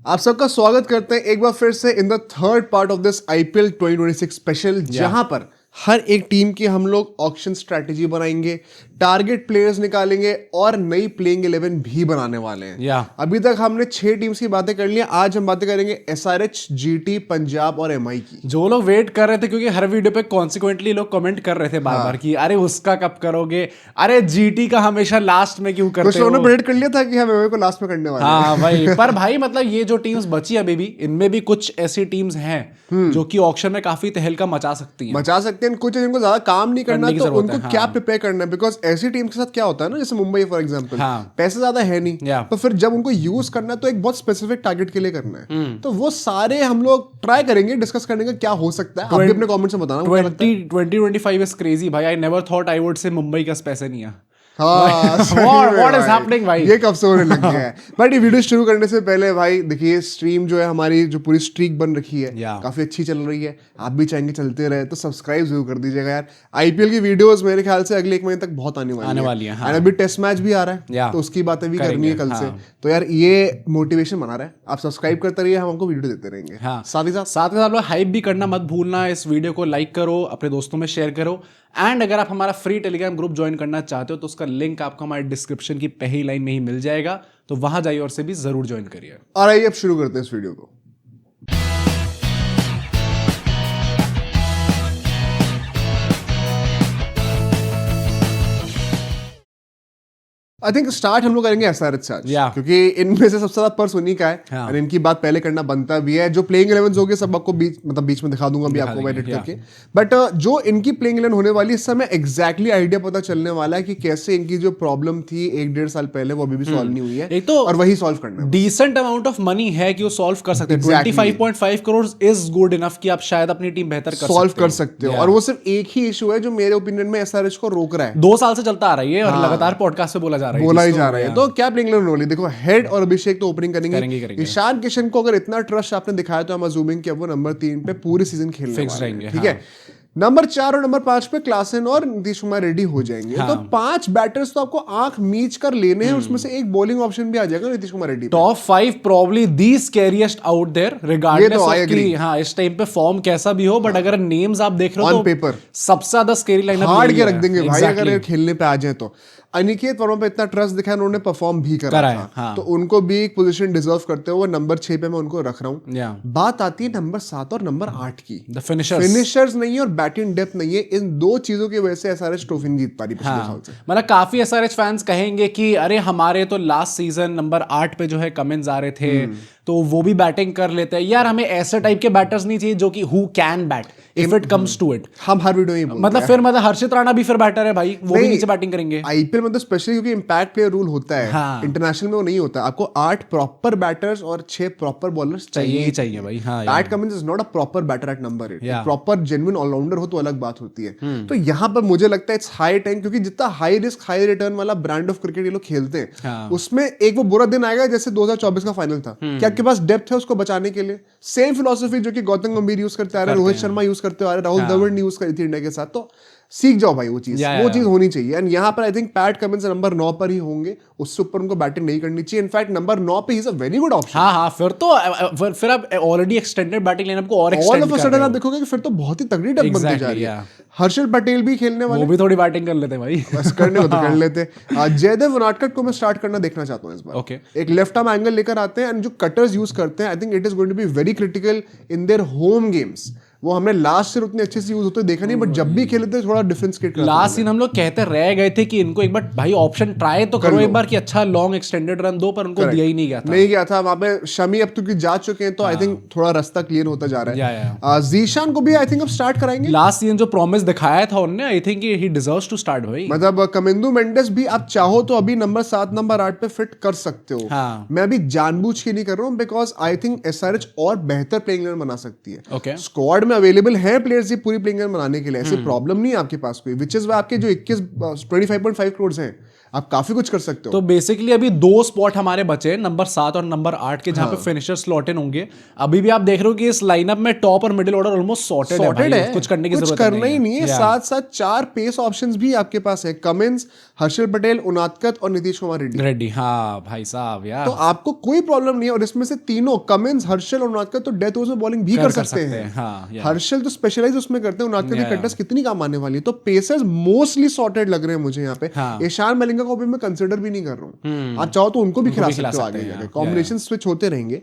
आप सबका स्वागत करते हैं एक बार फिर से in the third part of this IPL 2026 special, जहां पर हर एक टीम की हम लोग ऑक्शन स्ट्रैटेजी बनाएंगे, टारगेट प्लेयर्स निकालेंगे और नई प्लेइंग 11 भी बनाने वाले हैं। अभी तक हमने 6 टीम्स की बातें कर ली। आज हम बातें करेंगे एसआरएच, जीटी, पंजाब और एमआई की। जो लोग वेट कर रहे थे, क्योंकि हर वीडियो पे कॉन्सिक्वेंटली लोग कमेंट कर रहे थे बार बार कि अरे उसका कब करोगे, अरे जीटी का हमेशा लास्ट में क्यों करते हो। कुछ लोगों ने प्रेडिक्ट कर लिया था कि हम एमआई को लास्ट में करने वाले हैं। हाँ भाई, पर भाई मतलब ये जो टीम्स बची अभी भी, इनमें भी कुछ ऐसी टीम्स हैं जो कि ऑक्शन में काफी तहलका मचा सकती हैं। कुछ जिनको ज्यादा काम नहीं करना तो उनको क्या प्रिपेयर करना है, बिकॉज ऐसी टीम के साथ क्या होता है ना, जैसे मुंबई फॉर एग्जांपल, पैसे ज्यादा है नहीं, तो फिर जब उनको यूज करना है तो एक बहुत स्पेसिफिक टारगेट के लिए करना है। तो वो सारे हम लोग ट्राई करेंगे, डिस्कस करने का क्या हो सकता है। आप भी अपने कमेंट्स में बताना। 2025 इज क्रेजी भाई। I never thought I would say Mumbai का पैसे नहीं है। What is happening भाई? ये कब से होने लग गया है। बट ये वीडियो शुरू करने से पहले भाई देखिए, स्ट्रीम जो है हमारी, जो पूरी स्ट्रीक बन रखी है, काफी अच्छी चल रही है। आप भी चाहेंगे चलते रहे तो सब्सक्राइब जरूर कर दीजिएगा यार। आईपीएल की वीडियोस मेरे ख्याल से अगले 1 महीने तक बहुत आने वाली है। और अभी टेस्ट मैच भी आ रहा है, तो उसकी बातें भी करनी है कल से। तो यार ये मोटिवेशन बना रहा है। आप सब्सक्राइब करते रहिए, हम आपको वीडियो देते रहेंगे। साथ ही साथ हाइप भी करना मत भूलना। इस वीडियो को लाइक करो, अपने दोस्तों में शेयर करो। एंड अगर आप हमारा फ्री टेलीग्राम ग्रुप ज्वाइन करना चाहते हो तो उसका लिंक आपको हमारे डिस्क्रिप्शन की पहली लाइन में ही मिल जाएगा, तो वहां जाइए और से भी जरूर ज्वाइन करिए। और आइए अब शुरू करते हैं इस वीडियो को। आई थिंक स्टार्ट हम लोग करेंगे एसआरएच से आज, क्योंकि इनमें से सबसे ज्यादा पर्स उन्हीं का है। और इनकी बात पहले करना बनता भी है। जो प्लेइंग 11 होगी सब आपको बीच में दिखा दूंगा भी आपको एडिट करके। बट जो इनकी प्लेइंग 11 होने वाली, इस समय एग्जैक्टली आइडिया पता चलने वाला है कि कैसे इनकी जो प्रॉब्लम थी 1-1.5 साल पहले, वो अभी भी सॉल्व नहीं हुई है। एक तो और वही सॉल्व करना है। डिसेंट अमाउंट ऑफ मनी है कि वो सॉल्व कर सकते हैं। 25.5 करोड़ इज गुड इनफ कि आप शायद अपनी टीम बेहतर सॉल्व कर सकते हो। और वो सिर्फ एक ही इशू है जो मेरे ओपिनियन में एसआरएच को रोक रहा है। 2 साल से चलता आ रहा है और लगातार पॉडकास्ट पे बोला जा रहा है। तो क्या प्लेइंग 11 होने वाली, देखो हेड और अभिषेक तो ओपनिंग करेंगे। ईशान किशन को अगर इतना ट्रस्ट आपने दिखाया तो हम अज्यूमिंग कि अब वो नंबर 3 पे पूरे सीजन खेलने फिक्स रहेंगे। ठीक है। नंबर 4 और नंबर 5 पे क्लासन और नीतीश कुमार रेड्डी हो जाएंगे। तो 5 बैटर्स तो आपको आंख मीच कर लेने हैं। उसमें से एक बॉलिंग ऑप्शन भी आ जाएगा Nitish Kumar Reddy. Top 5 probably the scariest out there, regardless of कि इस टाइम पे फॉर्म कैसा भी हो। बट अगर नेम्स आप देख रहे हो ऑन पेपर सबसे ज्यादा स्कैरी लाइनअप हार्ड के रख देंगे भाई अगर खेलने पे आ जाए तो। अनिकेत वर्मा पे इतना ट्रस्ट दिखाया, उन्होंने परफॉर्म भी करा था। तो उनको भी एक पोजीशन डिजर्व करते हुए नंबर 6 पे मैं उनको रख रहा हूं। बात आती है नंबर 7 और नंबर 8 की। फिनिशर्स नहीं है और बैटिंग डेप्थ नहीं है। इन दो चीजों की वजह से एसआरएच ट्रॉफी नहीं जीत पा रही पिछले साल से। मतलब काफी एसआरएच फैंस कहेंगे कि अरे हमारे तो लास्ट सीजन नंबर 8 पे जो है कमेंट्स आ रहे थे, तो वो भी बैटिंग कर लेते हैं। यार हमें ऐसे टाइप के बैटर्स नहीं चाहिए जो कि who can bat if it comes to it. हम हर वीडियो में मतलब हर्षित राणा भी फिर बैटर है भाई, वो भी नीचे बैटिंग करेंगे। आईपीएल में तो स्पेशली क्योंकि इंपैक्ट प्लेयर रूल होता है, इंटरनेशनल में वो नहीं होता। आपको 8 प्रॉपर बैटर्स और 6 प्रॉपर बॉलर्स चाहिए भाई। Pat Cummins is not a proper batter at number 8। Proper genuine allrounder हो तो अलग बात होती है। तो यहाँ पर मुझे लगता है इट्स हाई टाइम, क्योंकि जितना हाई रिस्क हाई रिटर्न वाला ब्रांड ऑफ क्रिकेट ये लोग खेलते हैं, उसमें एक वो बुरा दिन आएगा जैसे 2024 का फाइनल था कि आपके पास डेप्थ है उसको बचाने के लिए। सेम फिलॉसफी जो कि गौतम गंभीर यूज करते आ रहे, रोहित शर्मा यूज करते आ रहे, राहुल द्रविड़ यूज करी थी इंडिया के साथ। तो सीख जाओ भाई वो चीज होनी चाहिए। एंड यहाँ पर I think PAT Cummins number 9 पर ही होंगे, उससे ऊपर उनको बैटिंग नहीं करनी चाहिए। इनफैक्ट नंबर 9 पे he is a very good option. फिर तो फिर आप ऑलरेडी एक्सटेंडेड बैटिंग लाइनअप को और एक्सटेंड कर रहे हो। आप देखोगे कि फिर तो बहुत ही तगड़ी डक बनती जा रही है। हर्षल पटेल भी खेलने वाले, वो भी थोड़ी बैटिंग कर लेते भाई। बस करने को तो कर लेते। जयदेव उनादकट को मैं स्टार्ट करना देखना चाहता हूँ इस बार। एक लेफ्ट आर्म एंगल लेकर आते हैं एंड जो कटर्स यूज करते हैं, I think it is going to be very critical in their home games. वो हमने लास्ट ईयर उतने अच्छे से यूज होते देखा नहीं, बट जब भी खेले थे थोड़ा डिफरेंस क्रिएट करते। लास्ट सीन हम लोग कहते रह गए थे कि इनको एक बार भाई ऑप्शन ट्राई तो करो एक बार कि अच्छा लॉन्ग एक्सटेंडेड रन दो, पर उनको दिया ही नहीं गया था। वहां पे शमी अब तो जा चुके हैं, तो आई थिंक थोड़ा रास्ता क्लियर होता जा रहा है। जीशान को भी आई थिंक अब स्टार्ट कराएंगे। लास्ट सीजन जो प्रॉमिस दिखाया था उन्होंने, I think he deserves to start भाई। मतलब कमिंदू मेंडेस भी आप चाहो तो अभी नंबर 7 नंबर 8 पे फिट कर सकते हो। मैं अभी जानबूझ के नहीं कर रहा हूँ, बिकॉज आई थिंक एसआरएच और बेहतर प्लेइंग इलेवन बना सकती है। स्क्वाड में अवेलेबल है प्लेयर्स पूरी प्लेइंग बनाने के लिए, ऐसी प्रॉब्लम नहीं है आपके पास कोई, विच इज आपके जो 25.5 करोड़ हैं आप काफी कुछ कर सकते हो। तो बेसिकली अभी 2 स्पॉट हमारे बचे हैं, नंबर 7 और नंबर 8 के, जहां पे फिनिशर स्लॉट इन होंगे। अभी भी आप देख रहे हो कि इस लाइनअप में टॉप और मिडिल ऑर्डर ऑलमोस्ट सॉर्टेड है, कुछ करने की जरूरत करना ही नहीं है। साथ साथ 4 पेस ऑप्शंस भी आपके पास है, कमिंस, हर्षल पटेल, उनादकत और नीतीश कुमार रेड्डी। हाँ भाई साहब यार, तो आपको कोई प्रॉब्लम नहीं है। और इसमें से तीनों कमिंस, हर्षल और उनादकत तो डेथ ओवर्स में बॉलिंग भी कर सकते हैं। हर्षल तो स्पेशलाइज उसमें करते हैं, उनादकत की कटनेस कितनी काम आने वाली है। तो पेसर्स मोस्टली सॉर्टेड लग रहे हैं मुझे यहाँ पे। ईशान मलिंगा को भी मैं कंसिडर भी नहीं कर रहा हूँ। आप चाहो तो उनको भी खिला सकते हो आगे जाके, कॉम्बिनेशन स्विच होते रहेंगे।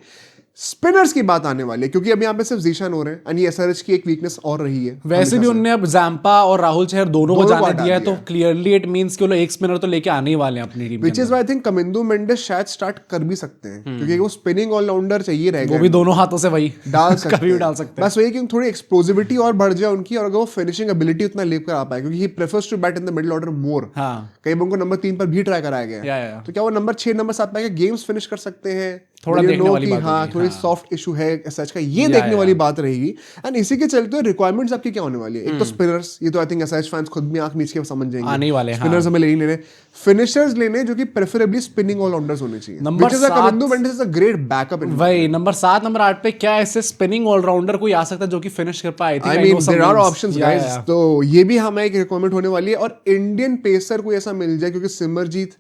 स्पिनर्स की बात आने वाली है, क्योंकि अब यहाँ पे सिर्फ जीशान हो रहे हैं, और ये एसआरएच की एक वीकनेस और रही है। वैसे भी उन्होंने अब जैम्पा और राहुल चहर दोनों को जाने दिया है, तो क्लियरली इट मींस कि वो लोग एक स्पिनर तो लेके आने ही वाले हैं अपनी टीम में। Which is why I think Kamindu Mendis शायद स्टार्ट कर भी सकते हैं, क्योंकि वो स्पिनिंग ऑलराउंडर चाहिए रहेगा। वो भी दोनों हाथों से वही डाल सकते कभी भी डाल सकते हैं। बस वही कि थोड़ी एक्सप्लोसिविटी और बढ़ जाए उनकी, और अगर वो फिनिशिंग एबिलिटी उतना लेकर आ पाए, क्योंकि he prefers to bat in the middle order more. कई उनको नंबर 3 पर भी ट्राई कराया गया, तो क्या वो नंबर 6 नंबर 7 पे गेम्स फिनिश कर सकते हैं? थोड़ा देखने वाली बात हाँ, थोड़ी सॉफ्ट इशू है एसएच का, ये देखने वाली बात रहेगी। एंड इसी के चलते रिक्वायरमेंट्स आपकी क्या होने वाली है? एक तो स्पिनर्स, ये तो आई थिंक एसएच फैंस खुद भी आंख नीच के समझ जाएंगे, आने वाले स्पिनर्स हमें लेने फिनिशर्स लेने, जो कि प्रेफरेबली स्पिनिंग ऑलराउंडर्स होने चाहिए। Number 7 great backup. वही नंबर 7 नंबर 8 पे क्या ऐसे स्पिनिंग ऑलराउंडर कोई आ सकता है जो कि फिनिश कर पाए? I mean there are options guys. तो ये भी हमें एक रिक्वायरमेंट होने वाली है। और इंडियन पेसर कोई ऐसा मिल जाए, क्योंकि सिमरजीत,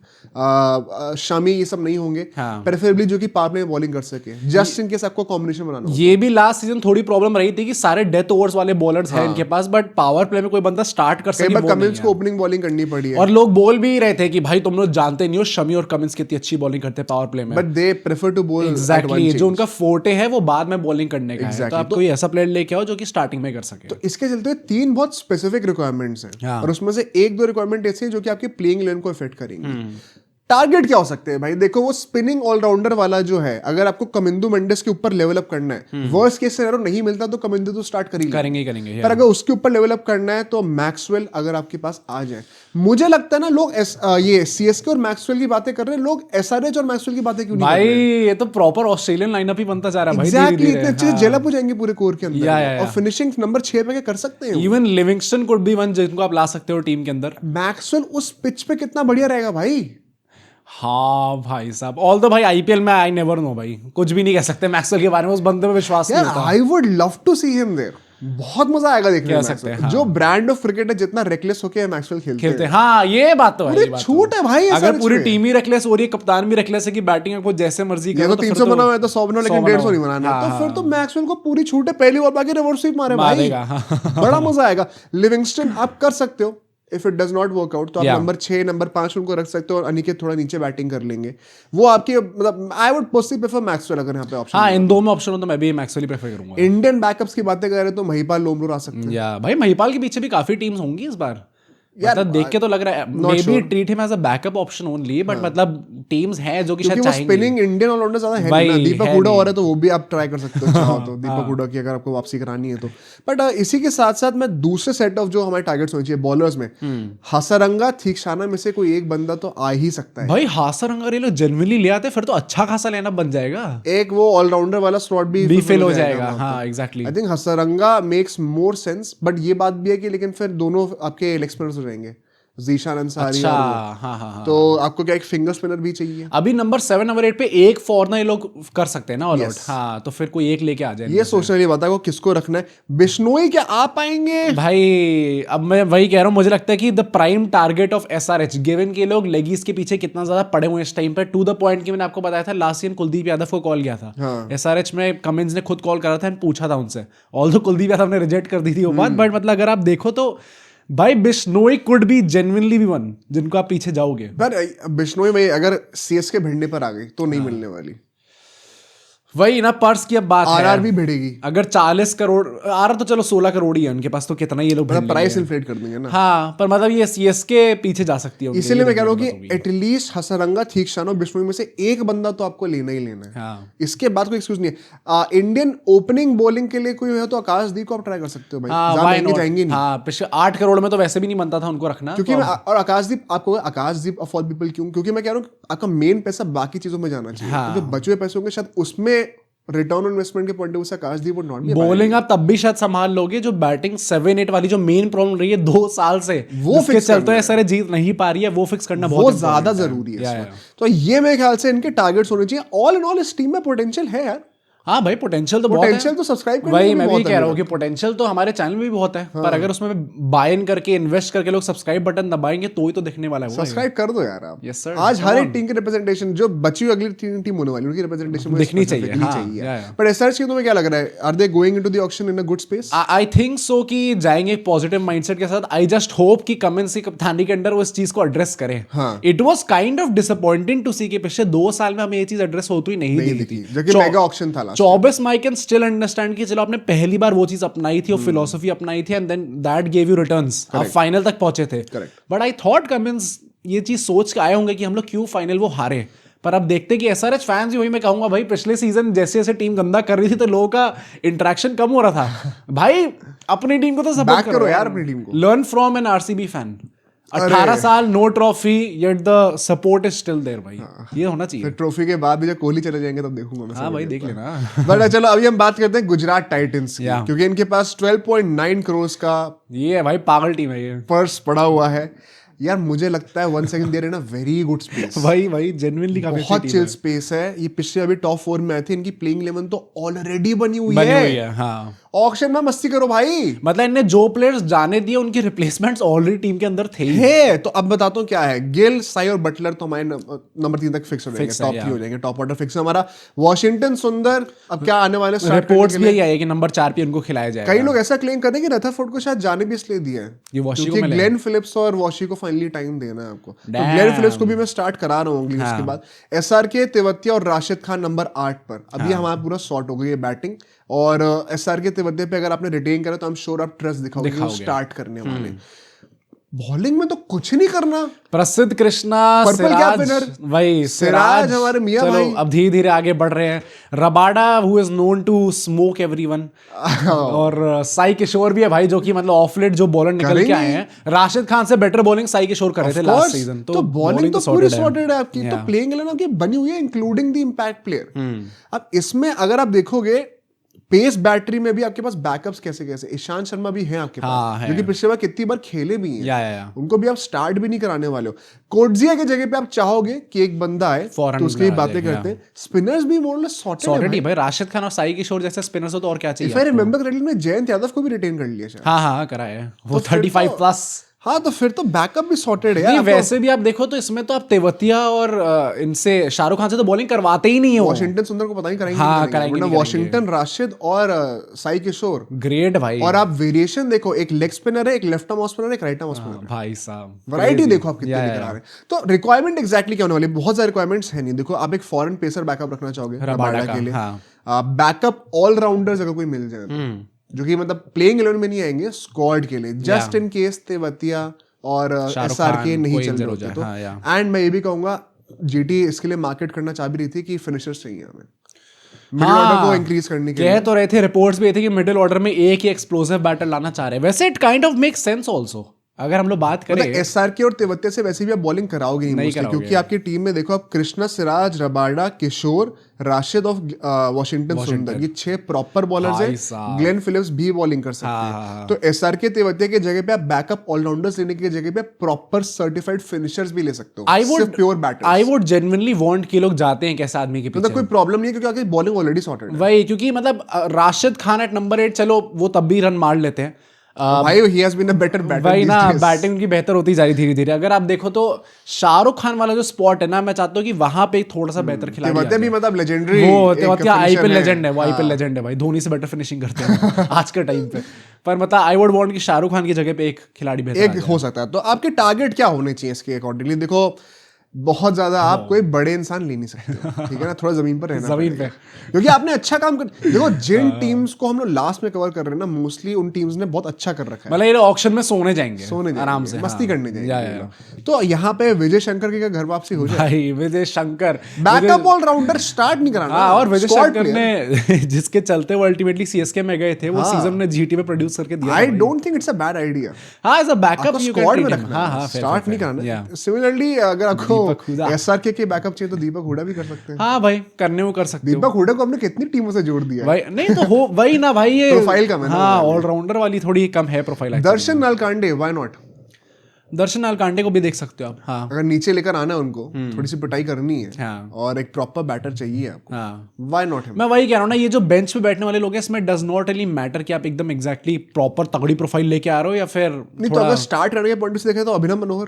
शमी, ये सब नहीं होंगे, प्रेफरेबली जो कि पावर प्ले में बॉलिंग कर सके, जस्ट इन केस आपको कॉम्बिनेशन बनाना। ये भी लास्ट सीजन थोड़ी प्रॉब्लम रही थी कि सारे डेथ ओवर्स वाले बॉलर्स हैं इनके पास, बट पावर प्ले में कोई बंदा स्टार्ट कर सके। कमिंस को ओपनिंग बॉलिंग करनी पड़ी है, और लोग बोल भी रहे थे कि भाई तुम लोग जानते नहीं हो शमी और कमिंस कितनी अच्छी बॉलिंग करते हैं पावर प्ले में, but they prefer to bowl. Exactly, जो उनका फोर्टे है वो बाद में बॉलिंग करने का है। तो आप कोई ऐसा प्लेयर लेके आओ जो कि स्टार्टिंग में कर सके। तो इसके चलते 3 बहुत स्पेसिफिक रिक्वायरमेंट्स हैं, और उसमें से 1-2 रिक्वायरमेंट ऐसी हैं जो कि आपकी प्लेइंग लेन को इफेक्ट करेंगे। टारगेट क्या हो सकते हैं भाई? देखो, वो स्पिनिंग ऑलराउंडर वाला जो है, अगर आपको कमिंदो मेंडिस के ऊपर लेवल अप करना है, वर्स्ट केस सिनेरियो नहीं मिलता तो कमिंदो तो स्टार्ट करेंगे, पर अगर उसके ऊपर लेवल अप करना है तो मैक्सवेल अगर आपके पास आ जाए। मुझे लगता है ना, लोग ये सीएसके और मैक्सवेल की बातें कर रहे हैं, लोग एसआरएच और मैक्सवेल की बातें क्यों नहीं कर रहे हैं? ये तो प्रॉपर ऑस्ट्रेलियन लाइनअप ही बनता जा रहा है भाई। एग्जैक्टली, इतने अच्छे जेलअप हो जाएंगे पूरे कोर के अंदर, और फिनिशिंग नंबर 6 पे कर सकते हैं। Even Livingstone could be one जिनको आप ला सकते हो टीम के अंदर। मैक्सवेल उस पिच पे कितना बढ़िया रहेगा भाई। हाँ भाई साहब, ऑल दो भाई आईपीएल में आई नेवर नो भाई, कुछ भी नहीं कह सकते मैक्सवेल के बारे में, उस बंदे में विश्वास नहीं होता। I would love to see him there, बहुत मजा आएगा देखने में। हाँ। जो ब्रांड ऑफ क्रिकेट है, जितना रेकलेस होके मैक्सवेल खेलते हैं। हाँ, ये बात तो है। छूट है भाई, अगर पूरी टीम ही रेकलेस हो रही है, कप्तान भी रेकलेस है कि बैटिंग आपको जैसे मर्जी करो, तो 300 बनाओ है तो 100 बनाओ, लेकिन 150 नहीं बनाना। तो फिर तो मैक्सवेल को पूरी छूट है, पहली बॉल बाकी रिवर्स स्वीप मारे भाई, बड़ा मजा आएगा। लिविंगस्टन आप कर सकते हो, if it does not work out तो आप नंबर 6 नंबर 5 उनको रख सकते हो, और अनिकेत थोड़ा नीचे बैटिंग कर लेंगे। वो आपके मतलब I would personally prefer Maxwell अगर यहाँ पे ऑप्शन। हाँ, इन दो में ऑप्शन हो तो मैं भी मैक्सवेल ही प्रेफर करूंगा। इंडियन बैकअप्स की बातें कर रहे हैं तो महिपाल लोमरोर आ सकते हैं। या भाई, महिपाल के पीछे भी काफी टीम्स होंगी इस बार। मतलब देख के तो लग रहा है maybe treat him as a backup option only, but मतलब टीम्स हैं जो कि शायद चाहेंगे। स्पिनिंग इंडियन ऑलराउंडर ज्यादा है ना, दीपक हुडा और है तो वो भी आप ट्राई कर सकते हो चाहो तो, दीपक हुडा की अगर आपको वापसी करानी है तो। बट इसी के साथ साथ मैं दूसरे सेट ऑफ जो हमारे टारगेट्स होने चाहिए बॉलर्स में, हासारंगा थीक्षाना में से कोई एक बंदा तो आ ही सकता है भाई। हासारंगा ये लोग जेन्युइनली ले आते फिर तो अच्छा खासा लेना बन जाएगा। एक वो ऑलराउंडर वाला स्लॉट भी फिल हो जाएगा। हाँ, exactly. I think Hasaranga makes more sense, but ये बात भी है कि लेकिन फिर दोनों आपके लेग स्पिनर्स हो जाएंगे, जीशान अंसारी। अच्छा, हाँ। तो आपको क्या एक फिंगर स्पिनर भी चाहिए? अभी नंबर 7 नंबर 8 पे एक फॉरनर ये लोग कर सकते हैं ना ऑल आउट। हाँ, तो फिर कोई एक लेके आ जाए। ये सोचने वाली बात है को किसको रखना है। बिश्नोई क्या आ पाएंगे भाई? अब मैं वही कह रहा हूँ, मुझे लगता है कि the prime target of SRH, given के लोग लेगीज के पीछे कितना ज्यादा पड़े हुए इस टाइम पे, टू द पॉइंट की मैंने आपको बताया था लास्ट ईयर कुलदीप यादव को कॉल किया था एसआरएच में, कमिंस ने खुद कॉल करा था एंड पूछा था उनसे, ऑल्दो कुलदीप यादव ने रिजेक्ट कर दी थी वो बात, बट मतलब अगर आप देखो तो भाई बिश्नोई कुड बी जेन्युइनली भी वन जिनको आप पीछे जाओगे। पर बिश्नोई भाई अगर सीएसके भिड़ने पर आ गई तो नहीं मिलने वाली। वही ना, पर्स की अब बात है। आरआर भी भिड़ेगी। अगर 40 करोड़, आरआर तो चलो 16 करोड़ ही है उनके पास, तो कितना ये लोग प्राइस इन्फ्लेट कर देंगे ना। हाँ, पर मतलब ये सीएसके पीछे जा सकती है, इसीलिए मैं कह रहा हूँ कि एटलीस्ट हासारंगा, थीक्षाना और बिश्नोई में से एक बंदा तो आपको लेना ही लेना है। हाँ। इसके बाद कोई एक्सक्यूज नहीं है। इंडियन ओपनिंग बॉलिंग के लिए कोई है तो आकाशदीप को आप ट्राई कर सकते हो भाई, जाएंगे नहीं। हाँ, पिछले 8 करोड़ में तो वैसे भी नहीं बनता था उनको रखना, क्योंकि और आकाशदीप आपको, आकाशदीप ऑफ ऑल पीपल क्यों? क्योंकि मैं कह रहा हूँ आपका मेन पैसा बाकी चीजों में जाना चाहिए, जो बचे हुए पैसे होंगे शायद उसमें रिटर्न ऑन इन्वेस्टमेंट के पॉइंट ऑफ व्यू से आकाशदीप वुड नॉट बी बॉलिंग आप तब भी शायद संभाल लोगे, जो बैटिंग 7-8 वाली जो मेन प्रॉब्लम रही है 2 साल से, वो फिक्स चलते हैं सर, जीत नहीं पा रही है, वो फिक्स करना बहुत ज्यादा जरूरी है। तो ये मेरे ख्याल से इनके टारगेट्स होने चाहिए। ऑल इन ऑल इस टीम में पोटेंशियल है यार। हाँ भाई पोटेंशियल तो बहुत है। पोटेंशियल तो सब्सक्राइब करने वही मैं भी कह रहा हूँ कि पोटेंशियल तो हमारे चैनल में भी बहुत है, पर अगर उसमें बाय इन करके इन्वेस्ट करके लोग सब्सक्राइब बटन दबाएंगे तो ही तो दिखने वाला है। सब्सक्राइब कर दो यार आप। Yes sir. आज हर एक टीम की रिप्रेजेंटेशन, जो बची हुई अगली 3 टीम होने वाली उनकी रिप्रेजेंटेशन दिखनी चाहिए। पर एसआरएच की तुम्हें क्या लग रहा है, are they going into the auction in a good space? I think so कि जाएंगे एक पॉजिटिव माइंडसेट के साथ। आई जस्ट होप कि कमेंसी कप्तानी के अंदर वो इस चीज को एड्रेस करें। It was kind of disappointing to see कि पिछले 2 साल में हमें ये चीज एड्रेस होती नहीं दिखी थी, जबकि मेगा ऑक्शन था। 24 माई कैन स्टिल अंडरस्टैंड कि चलो आपने पहली बार वो चीज अपनाई थी और फिलोसफी अपनाई थी and then that gave you returns, आप फाइनल तक पहुंचे थे। बट आई थॉट कमिंस ये चीज सोच के आए होंगे कि हम लोग क्यों फाइनल वो हारे, पर अब देखते कि एसआरएच फैंस ही, वही मैं कहूंगा भाई, पिछले सीजन जैसे जैसे टीम गंदा कर रही थी तो लोगों का इंटरेक्शन कम हो रहा था। भाई अपनी टीम को तो सपोर्ट करो यार, अपनी टीम को learn from an RCB fan. 18 साल no trophy yet the support is still there भाई। ये होना चाहिए। ट्रॉफी के बाद भी जब कोहली चले जाएंगे तब देखूंगा मैं। हाँ भाई देख लेना। बट चलो अभी हम बात करते हैं गुजरात टाइटंस की, क्योंकि इनके पास 12.9 करोड़ का ये है भाई, पागल टीम है ये, पर्स पड़ा हुआ है यार। मुझे लगता है 1 second there in a very good space. भाई जेन्युइनली काफी बहुत चिल स्पेस है। ये पिछले अभी टॉप 4 में आए थे, इनकी प्लेइंग 11 तो ऑलरेडी बनी हुई है। हाँ। ऑक्शन में मस्ती करो भाई। मतलब इनने जो प्लेयर्स जाने दिए उनके रिप्लेसमेंट्स ऑलरेडी टीम के अंदर थे ही। तो अब बताता हूँ क्या है। गिल, साई और बटलर तो हमारे नंबर 3 तक फिक्स हो जाएंगे, टॉप 3 हो जाएंगे, टॉप ऑर्डर फिक्स है हमारा। वॉशिंगटन सुंदर अब क्या आने वाले रिपोर्ट्स भी यही आई है कि नंबर 4 पे उनको खिलाया जाएगा। कई लोग ऐसा क्लेम करते हैं कि रदरफोर्ड को शायद जाने भी इसलिए दिया है क्योंकि ग्लेन फिलिप्स और वॉशी को फाइनली टाइम देना है आपको। तो ग्लेन फिलिप्स को भी मैं स्टार्ट करा रहा हूँ अगली उसके बाद। एसआरके, तेवतिया और राशिद खान नंबर 8 पर। अभी हमारा पूरा सॉर्ट हो गई है बैटिंग। और एसआरके, तेवतिया पे अगर आपने रिटेन करा तो आई एम श्योर आप ट्रस्ट दिखाओगे स्टार्ट करने वाले। बॉलिंग में तो कुछ नहीं करना। प्रसिद्ध कृष्णा, सिराज हमारे मियां भाई अब धीरे धीरे आगे बढ़ रहे हैं। Rabada who is known to smoke everyone, और साई किशोर भी है भाई, जो कि मतलब ऑफलेट जो बॉलर निकल के आए हैं। राशिद खान से बेटर बॉलिंग साई किशोर कर रहे थे लास्ट सीजन। तो बॉलिंग तो पूरी सॉर्टेड है आपकी। तो प्लेइंग 11 आपकी बनी हुई है इंक्लूडिंग द इंपैक्ट प्लेयर। अब इसमें अगर आप देखोगे पेस बैटरी में भी आपके पास बैकअप्स कैसे कैसे। ईशांत शर्मा भी हैं आपके पास, क्योंकि पिछले बार कितनी बार खेले भी हैं। उनको भी आप स्टार्ट भी नहीं कराने वाले हो। कोटजिया की जगह पे आप चाहोगे कि एक बंदा है तो उसकी बातें करते हैं। स्पिनर्स भी मोर लेस सॉर्टेड है भाई। राशिद खान और साई किशोर जैसे स्पिनर्स हो तो और क्या चाहिए। इफ आई रिमेंबर करेक्टली ने जयंत यादव को भी रिटेन कर लिया शायद। हाँ कराया वो 35 प्लस। हाँ तो फिर तो बैकअप भी सॉर्टेड है। वैसे भी आप देखो तो इसमें तो आप तेवतिया और इनसे शाहरुख खान से तो बॉलिंग करवाते ही नहीं है। वॉशिंगटन सुंदर को पता नहीं कराएंगे। हाँ कराएंगे। वॉशिंगटन, राशिद और साई किशोर ग्रेट भाई। और आप वेरिएशन देखो, एक लेग स्पिनर है, एक लेफ्ट आर्म ऑफ स्पिनर है, एक राइट आर्म ऑफ स्पिनर। भाई साहब वैरायटी देखो आप कितनी करा रहे हैं। तो रिक्वायरमेंट एग्जैक्टली क्या होने वाली, बहुत सारे रिक्वायरमेंट्स है नहीं। देखो आप एक फॉरेन पेसर बैकअप रखना चाहोगे रबाडा के लिए, बैकअप ऑलराउंडर्स अगर कोई मिल जाए जो कि मतलब प्लेइंग 11 में नहीं आएंगे, स्क्वाड के लिए जस्ट इन केस तेवतिया और एसआरके नहीं चल रहे होते तो। एंड मैं ये भी कहूंगा जीटी इसके लिए मार्केट करना चाह भी रही थी कि फिनिशर्स चाहिए हमें मिडिल ऑर्डर को इंक्रीज करने के लिए। कह तो रहे थे, रिपोर्ट्स भी थे कि मिडिल ऑर्डर में एक ही एक्सप्लोसिव बैटर लाना चाह रहे हैं। वैसे it kind of makes sense also अगर हम लोग बात करें। एसआरके और तेवतिया से वैसे भी आप बॉलिंग कराओगे नहीं क्योंकि आपकी टीम में देखो आप कृष्णा, सिराज, रबाडा, किशोर, राशिद ऑफ वॉशिंगटन सुंदर, ये 6 प्रॉपर बॉलर्स हैं। ग्लेन फिलिप्स भी बॉलिंग कर सकते हैं। तो एसआरके, तेवतिया की जगह पे आप बैकअप ऑलराउंडर्स लेने की जगह पे प्रॉपर सर्टिफाइड फिनिशर्स भी ले सकते हो, सिर्फ pure batters. I would genuinely want कि लोग जाते हैं कैसे आदमी के पीछे। मतलब कोई प्रॉब्लम नहीं है क्योंकि आपकी बॉलिंग ऑलरेडी सॉर्टेड है। वही क्योंकि मतलब राशिद खान एट नंबर 8 चलो वो तब भी रन मार लेते हैं भाई, he has been a better batter भाई ना, बैटिंग उनकी बेहतर होती जा रही धीरे धीरे। अगर आप देखो तो शाहरुख खान वाला जो स्पॉट है ना, मैं चाहता हूँ कि वहां पे थोड़ा सा बेहतर खिलाड़ी भी मतलब लेजेंडरी वो आईपीएल लेजेंड है, वो आईपीएल लेजेंड है भाई, धोनी से बेटर फिनिशिंग करते हैं आज के टाइम पे। पर मतलब आई वुड वांट कि शाहरुख खान की जगह पे एक खिलाड़ी बेहतर एक हो सकता है। तो आपके टारगेट क्या होने चाहिए इसके अकॉर्डिंगली? देखो बहुत ज्यादा आप कोई बड़े इंसान ले नहीं सकते, ठीक है ना, थोड़ा जमीन पर रहना जमीन पे, क्योंकि आपने अच्छा काम कर। देखो जिन टीम्स को हम लोग लास्ट में कवर कर रहे हैं ना, मोस्टली उन टीम्स ने बहुत अच्छा कर रखा है। मतलब ये ऑक्शन में सोने जाएंगे आराम से, मस्ती करने जाएंगे। तो यहाँ पे विजय शंकर की घर वापसी हो जाए भाई। Vijay Shankar backup allrounder start नहीं कराना। और विजय शंकर ने जिसके चलते वो अल्टीमेटली सीएसके में गए थे, वो सीजन ने जीटी में प्रोड्यूस करके दिया। I don't think it's a bad idea. हां एज अ बैकअप स्क्वाड में रखना, स्टार्ट नहीं कराना। सिमिलरली अगर आपको दीपक हुडा। SRK के बैकअप चाहिए तो दीपक हुडा भी कर सकते हैं। हाँ भाई, करने को कर सकते हो। दीपक हुडा को हमने कितनी टीमों से जोड़ दिया भाई नहीं तो हो वही ना भाई, ये प्रोफाइल कम है ना। हाँ, ऑलराउंडर वाली थोड़ी कम है profile. Darshan Nalkande, why not? Darshan Nalkande को भी देख सकते हो आप। हाँ, अगर नीचे लेकर आना है उनको, थोड़ी सी पिटाई करनी है, हाँ, और एक प्रॉपर बैटर चाहिए आपको, हाँ, व्हाई नॉट? मैं वही कह रहा हूँ ना, ये जो बेंच पे बैठने वाले लोग हैं, इसमें डज नॉट रियली मैटर कि आप एकदम एग्जैक्टली प्रॉपर तगड़ी प्रोफाइल लेके आ रहे हो या फिर नहीं। तो अगर स्टार्ट करने के पॉइंट से देखें तो अभिनव मनोहर,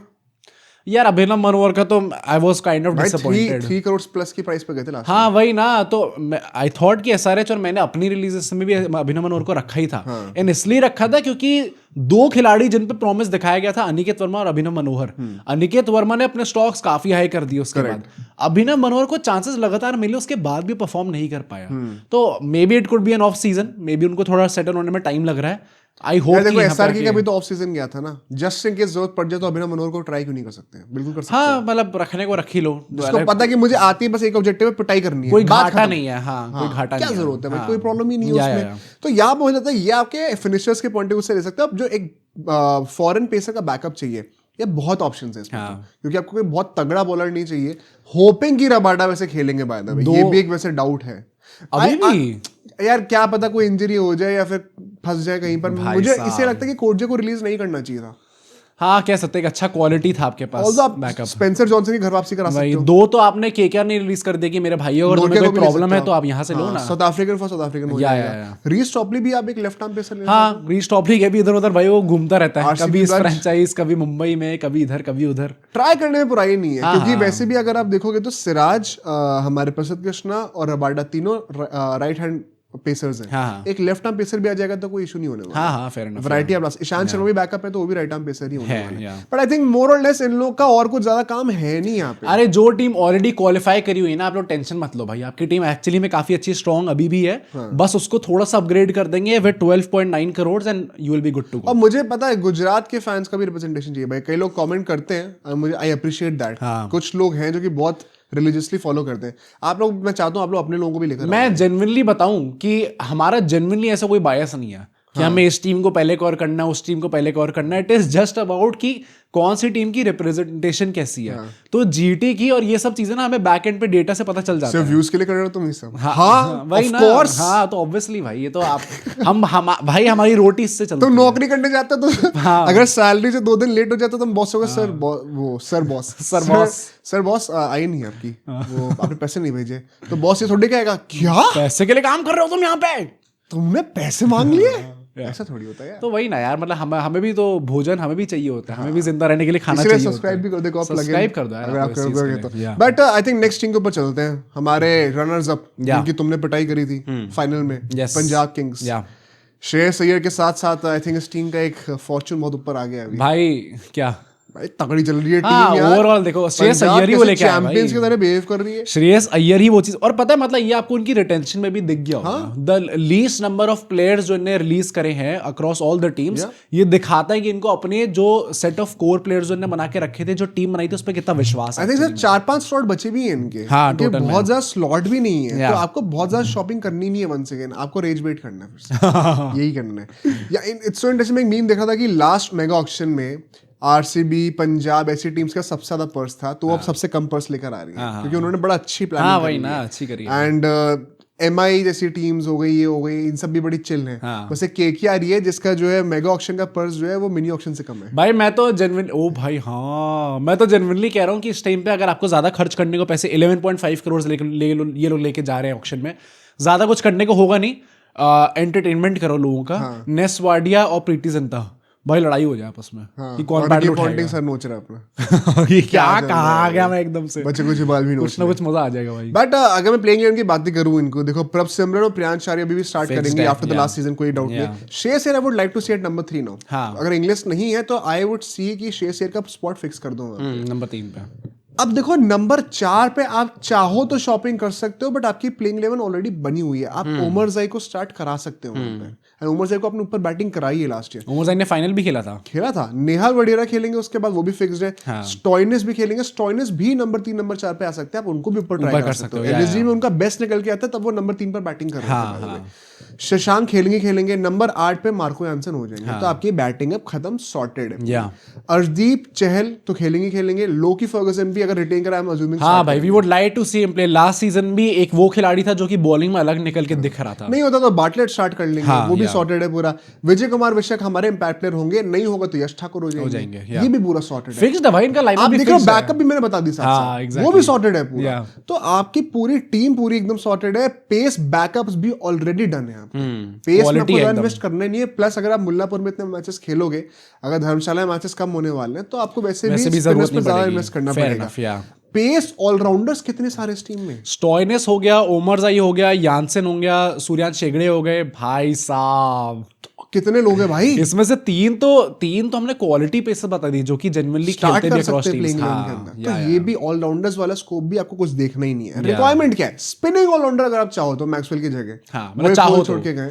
यार अभिनव मनोहर का तो I was kind of disappointed. 3 crore plus की प्राइस पे गए थे लास्ट। हाँ वही ना, तो आई थॉट कि SRH, और मैंने अपनी रिलीजेस में भी अभिनव मनोहर को रखा ही था। एंड इसलिए रखा था क्योंकि 2 खिलाड़ी जिन पे प्रॉमिस दिखाया गया था, अनिकेत वर्मा और अभिनव मनोहर। अनिकेत वर्मा ने अपने स्टॉक्स काफी हाई कर दिए उसके बाद। अभिनव मनोहर को चांसेस लगातार मिले, उसके बाद भी परफॉर्म नहीं कर पाया। तो maybe it could be an off season, maybe उनको थोड़ा सेटल होने में टाइम लग रहा है। आई होप देखो SRK का भी तो ऑफ सीजन गया था ना, जस्ट इन केस जरूरत पड़ जाए तो अभिनव मनोहर को ट्राई क्यों नहीं कर सकते हैं? बिल्कुल कर सकते हैं। हाँ, मतलब रखने को रख ही लो, उसको पता है कि मुझे आती है बस एक ऑब्जेक्टिव है, पिटाई करनी है, कोई घाटा नहीं है। हाँ, कोई घाटा नहीं क्या है, जरूरत है भाई, हाँ, कोई प्रॉब्लम ही नहीं है उसमें। तो यहाँ पे हो जाता है, ये आपके फिनिशर्स के पॉइंट ऑफ व्यू से ले सकते हो। अब जो एक फॉरेन पेसर का बैकअप चाहिए, ये बहुत ऑप्शंस है इसमें, क्योंकि आपको कोई बहुत तगड़ा बॉलर नहीं चाहिए। होपिंग की रबाडा वैसे खेलेंगे बाय द वे, ये भी एक वैसे डाउट है अभी भी। यार क्या पता कोई इंजरी हो जाए या फिर फंस जाए कहीं पर। मुझे इससे लगता है कि कोर्जे को रिलीज नहीं करना चाहिए था। हाँ, कह सकते हैं अच्छा क्वालिटी था आपके पास बैकअप। स्पेंसर जॉनसन की घर वापसी करा सकते हो। 2 तो आपने केकेआर नहीं रिलीज कर दिया कि मेरे भाइयों, अगर तुम्हें कोई प्रॉब्लम है तो आप यहाँ से लो ना। South African for south African हो जाएगा। रीस टॉपली भी आप एक लेफ्ट आर्म पेसर ले। हाँ, रीस टॉपली के भी इधर उधर भाई वो घूमता रहता है, कभी इस फ्रेंचाइज, कभी मुंबई में, कभी इधर कभी उधर। ट्राई करने में बुराई नहीं है, क्योंकि वैसे भी अगर आप देखोगे तो सिराज, हमारे प्रसिद्ध कृष्णा और रबाडा तीनों राइट हैंड पेसर्स हैं। हाँ, एक लेफ्ट आर्म पेसर भी आ जाएगा तो कोई इशू नहीं होने वाला। हाँ, fair enough. Variety of Ishant Sharma भी बैकअप है तो वो भी राइट आर्म पेसर ही होने वाला है। बट आई थिंक मोर और लेस इन लोग का और कुछ ज्यादा काम है नहीं यहाँ पे। अरे जो टीम ऑलरेडी क्वालिफाई करी हुई है ना, आप लोग टेंशन मत लो भाई, आपकी टीम एक्चुअली में काफी अच्छी स्ट्रॉन्ग अभी भी है। बस उसको थोड़ा सा अपग्रेड कर देंगे with 12.9 crore and you will be good to go. और मुझे पता है गुजरात के फैंस का भी रिप्रेजेंटेशन चाहिए भाई। कई लोग कमेंट करते हैं, मुझे आई अप्रिशिएट दैट। कुछ लोग हैं जो कि बहुत रिलीजियसली फॉलो करते हैं। आप लोग, मैं चाहता हूँ आप लोग अपने लोगों को भी लेकर। मैं जेन्युइनली बताऊं कि हमारा जेन्युइनली ऐसा कोई बायस नहीं है कि हमें इस टीम को पहले कवर करना है, उस टीम को पहले कवर करना है। इट इज जस्ट अबाउट कि कौन सी टीम की रिप्रेजेंटेशन कैसी है। तो जीटी की और ये सब चीजें ना हमें बैक एंड पे डेटा से पता चल जाता है। सिर्फ व्यूज के लिए कर रहे हो तुम ये सब? हाँ, वही ना। हाँ, तो ऑब्वियसली भाई ये तो आप हम भाई हमारी रोटी इससे चलती है। तुम नौकरी करने जाते हो तो अगर सैलरी से 2 दिन लेट हो जाता तो तुम बॉस हो गए, सर बॉस आई नहीं आपकी, वो आपने पैसे नहीं भेजे, तो बॉस ये थोड़ी कहेगा क्या पैसे के लिए काम कर रहे हो तुम यहाँ पे, तुमने पैसे मांग लिए। ऐसा थोड़ी होता है। तो वही ना यार, मतलब हमें भी तो भोजन हमें भी चाहिए होता है, हमें भी जिंदा रहने के लिए खाना चाहिए। सब्सक्राइब भी कर दो, सब्सक्राइब कर दो यार अगर आप करोगे तो। But I think next team के ऊपर चलते हैं, हमारे रनर्स अप जिनकी तुमने पिटाई करी थी फाइनल में, पंजाब किंग्स। श्रेयस अय्यर के साथ साथ आई थिंक इस टीम का एक फॉर्चून बहुत ऊपर आ गया है भाई। क्या भाई तगड़ी चल रही है टीम यार। ओवरऑल देखो श्रेयस अय्यर ही वो लेके आया भाई, चैंपियंस की तरह बिहेव कर रही है। श्रेयस अय्यर ही वो चीज, और पता है मतलब ये आपको उनकी रिटेंशन में भी दिख गया होगा। The least number of players जो इन्हें रिलीज करे हैं अक्रॉस ऑल द टीम्स, ये दिखाता है कि इनको अपने जो सेट ऑफ कोर प्लेयर्स जो इन्हें बना के रखे थे, जो टीम बनाई थी, उस पर कितना विश्वास है। आई थिंक सर 4-5 स्लॉट बचे भी हैं इनके। हाँ, बहुत ज्यादा स्लॉट भी नहीं है, तो आपको बहुत ज्यादा शॉपिंग करनी नहीं है। वंस अगेन आपको रेज बेट करना है, फिर यही करना है। या इट्स सो इंटरेस्टिंग, मैं एक मीम देखा था कि लास्ट मेगा ऑक्शन में आरसीबी, पंजाब ऐसी टीम्स का सबसे ज्यादा पर्स था, तो अब सबसे कम पर्स लेकर आ रही है, क्योंकि उन्होंने बड़ा अच्छी प्लानिंग वही ना, अच्छी करी है। एंड एमआई जैसी टीम्स हो गई, ये हो गई, इन सब भी बड़ी चिल है। वैसे केकेआर है जिसका जो है मेगा ऑक्शन का पर्स जो है वो मिनी ऑक्शन से कम है। भाई मैं तो जेन्युइन मैं तो जेन्युइनली कह रहा हूँ कि इस टाइम पे अगर आपको ज्यादा खर्च करने को, पैसे 11.5 करोड़ ये लोग लेके जा रहे हैं ऑक्शन में, ज्यादा कुछ करने को होगा नहीं, एंटरटेनमेंट करो लोगों का। नेस वाडिया और प्रीति जिंटा, भाई लड़ाई हो जाए आपस में कि कौन पैडल उठाएगा। सर नोच रहा है अपना ये क्या कहा आ गया मैं एकदम से, बच्चे कुछ बाल भी नोच, कुछ ना कुछ मजा आ जाएगा भाई। बट अगर मैं प्लेइंग 11 की बात करूं, इनको देखो प्रभ सिमरन और प्रियांश आर्य अभी भी स्टार्ट करेंगे आफ्टर द लास्ट सीजन, कोई डाउट नहीं। Shreyas Iyer I would like to see at number 3 now. अगर इंग्लिश नहीं है तो आई वुड सी कि श्रेयस अय्यर का स्पॉट फिक्स कर दूंगा नंबर 3 पे। अब देखो नंबर 4 पे आप चाहो तो शॉपिंग कर सकते हो, बट आपकी प्लेइंग 11 ऑलरेडी बनी हुई है। आप उमर जाई को स्टार्ट करा सकते हो वहां पे। उमर जाई को अपने ऊपर बैटिंग कराई है लास्ट ईयर। उमर जाई ने फाइनल भी खेला था। नेहाल वडेरा खेलेंगे उसके बाद, वो भी फिक्स्ड है। स्टॉइनिस भी खेलेंगे, स्टॉइनिस भी नंबर 3 नंबर 4 पे आ सकते हैं, आप उनको भी ऊपर ट्राई कर सकते हो। एलएसजी में उनका बेस्ट निकल के आता है, तब वो नंबर 3 पर बैटिंग कर रहे हैं। शशांक खेलेंगे, नंबर 8 पे मार्को यानसन हो जाएंगे। तो आपकी बैटिंग अब खत्म, सॉर्टेड है। अर्शदीप चहल तो खेलेंगे। लोकी फर्गसन भी अगर रिटेन करा, आई एम अज्यूमिंग हाँ भाई, we would like to see him play. Last season भी एक वो खिलाड़ी था जो कि बॉलिंग में अलग निकल के दिख रहा था। नहीं होता तो बाटलेट स्टार्ट कर लेंगे, वो भी सॉर्टेड है पूरा। विजय कुमार विशक हमारे इंपैक्ट प्लेयर होंगे, नहीं होगा तो यश ठाकुर हो जाएंगे, ये भी पूरा सॉर्टेड है, फिक्स्ड है भाई इनका लाइनअप। आप देख रहे हो बैकअप भी मैंने बता दी साथ, वो भी सॉर्टेड है पूरा। तो आपकी पूरी टीम पूरी एकदम सॉर्टेड है। पेस बैकअप्स भी ऑलरेडी डन है, पेस में आपको इन्वेस्ट करना नहीं है। प्लस अगर आप मुल्लापुर में इतने मैचेस खेलोगे, अगर धर्मशाला में मैचेस कम होने वाले हैं, तो आपको वैसे भी स्पिनर्स पे ज्यादा इन्वेस्ट करना पड़ेगा। पेस ऑलराउंडर्स कितने सारे इस टीम में, स्टॉइनिस हो गया, ओमरजाई हो गया, यानसेन हो गया, सूर्यांश शेगड़े हो गए, भाई साहब कितने लोग हैं भाई इसमें से तीन तो हमने क्वालिटी पेसर बता दी जो कि जेन्युइनली खेलते भी अक्रॉस टीम्स। तो ये भी ऑलराउंडर्स वाला स्कोप भी आपको कुछ देखना ही नहीं है। रिक्वायरमेंट क्या है? स्पिनिंग ऑलराउंडर अगर आप चाहो तो मैक्सवेल की जगह, मतलब चाहो छोड़ के गए,